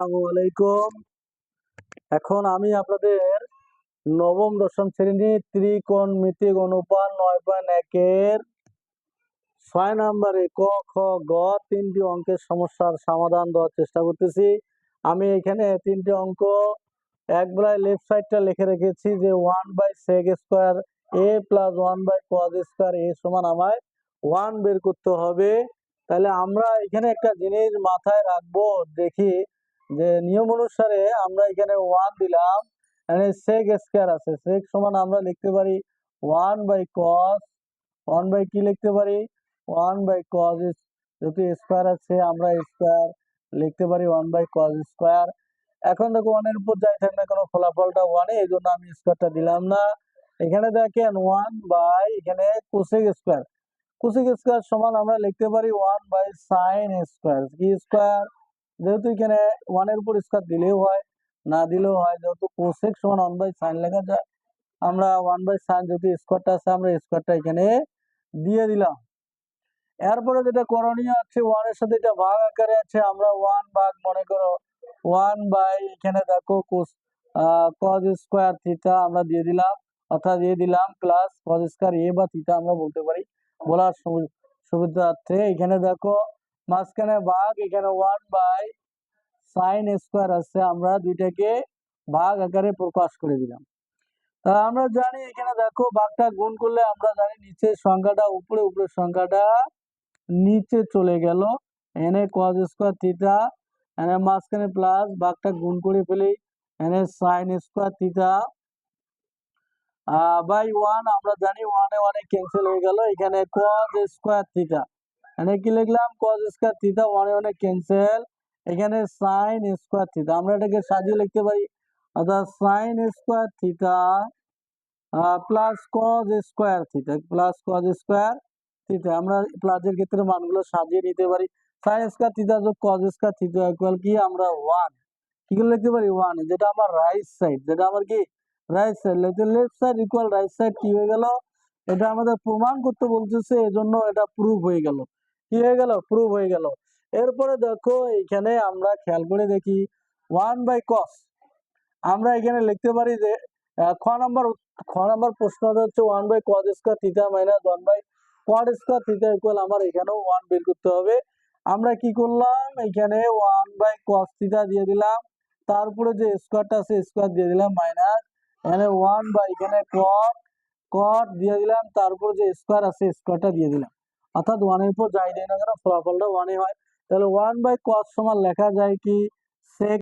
আসসালামু আলাইকুম। এখন আমি আপনাদের নবম দশম শ্রেণীর ত্রিকোণমিতিক অনুপাত 9.1 এর 6 নম্বরে ক খ গ তিনটি অঙ্কের সমস্যার সমাধান দেওয়ার চেষ্টা করতেছি। আমি এখানে তিনটি অঙ্ক একবারে লেফট সাইডটা লিখে রেখেছি যে 1/sec² a + 1/cos² a সমান আমায় 1 বের করতে হবে। তাহলে আমরা এখানে একটা জিনিস মাথায় রাখবো, দেখি যে নিয়ম অনুসারে আমরা এখানে 1 দিলাম, এখানে sec² আছে, sec সমান আমরা লিখতে পারি 1/cos, 1 বাই কি লিখতে পারি 1/cos, যেহেতু স্কোয়ার আছে আমরা স্কোয়ার লিখতে পারি 1/cos²। এখন দেখো 1 এর উপর যাই থাক না কেন ফলাফলটা 1 এই জন্য আমি স্কোয়ারটা দিলাম না। এখানে দেখেন 1 বাই এখানে cosec², cosec² সমান আমরা লিখতে পারি 1/sin²। কি স্কোয়ার, যেহেতু এখানে 1 এর উপর স্কোয়ার দিলেও হয় না দিলেও হয়, যেহেতু cosec সমান 1/sin লেখা যায়, আমরা 1/sin যেহেতু স্কোয়ারটা আছে আমরা স্কোয়ারটা এখানে দিয়ে দিলাম। এরপরে যেটা করণীয় আছে 1 এর সাথে এটা ভাগ আকারে আছে, আমরা 1 ভাগ মনে করো 1 বাই এখানে দেখো cos² আমরা দিয়ে দিলাম, অর্থাৎ দিয়ে দিলাম প্লাস cos² a বা থিটা আমরা বলতে পারি বলার সুবিধার্থে। এখানে দেখো মাঝখানে ভাগ, এখানে 1/sin² আছে, আমরা দুইটাকে ভাগ আকারে প্রকাশ করে দিলাম। আমরা জানি এখানে দেখো ভাগটা গুণ করলে আমরা জানি নিচের সংখ্যাটা উপরে, উপরের সংখ্যাটা নিচে চলে গেল। এনে cos², এনে মাঝখানে প্লাস ভাগটা গুণ করে ফেলি, এনে sin² বাই 1, আমরা জানি 1 এ 1 ক্যান্সেল হয়ে গেল। এখানে cos², এনে কি লিখলাম cos², 1 এ 1 ক্যান্সেল, এখানে sin²। আমরা এটাকে সাজিয়ে লিখতে পারি, অর্থাৎ sin² প্লাস cos², আমরা প্লাসের ক্ষেত্রে মানগুলো সাজিয়ে নিতে পারি। sin² যোগ cos² ইকুয়াল কি আমরা 1 কি করে লিখতে পারি 1, যেটা আমার রাইট সাইড, যেটা আমার কি right side. Left side equal right side কি হয়ে গেল, এটা আমাদের প্রমাণ করতে বলতেছে, এজন্য এটা প্রুফ হয়ে গেল। কি হয়ে গেল, প্রুফ হয়ে গেল। এরপরে দেখো এখানে আমরা খেয়াল করে দেখি 1/cos আমরা এখানে লিখতে পারি যে খ নম্বর প্রশ্নটা হচ্ছে 1/cos² মাইনাস 1/cot² ইকুয়াল আমার এখানেও 1 বের করতে হবে। আমরা কি করলাম, এখানে 1/cos দিয়ে দিলাম, তারপরে যে স্কোয়ারটা আছে স্কোয়ার দিয়ে দিলাম, মাইনাস এখানে 1 বাই এখানে cot দিয়ে দিলাম, তারপর যে স্কোয়ার আছে স্কোয়ারটা দিয়ে দিলাম, অর্থাৎ 1 এর উপর যাই দেয় না কেন ফলাফলটা 1 হয়। তাহলে 1/cos সমান লেখা যায় কি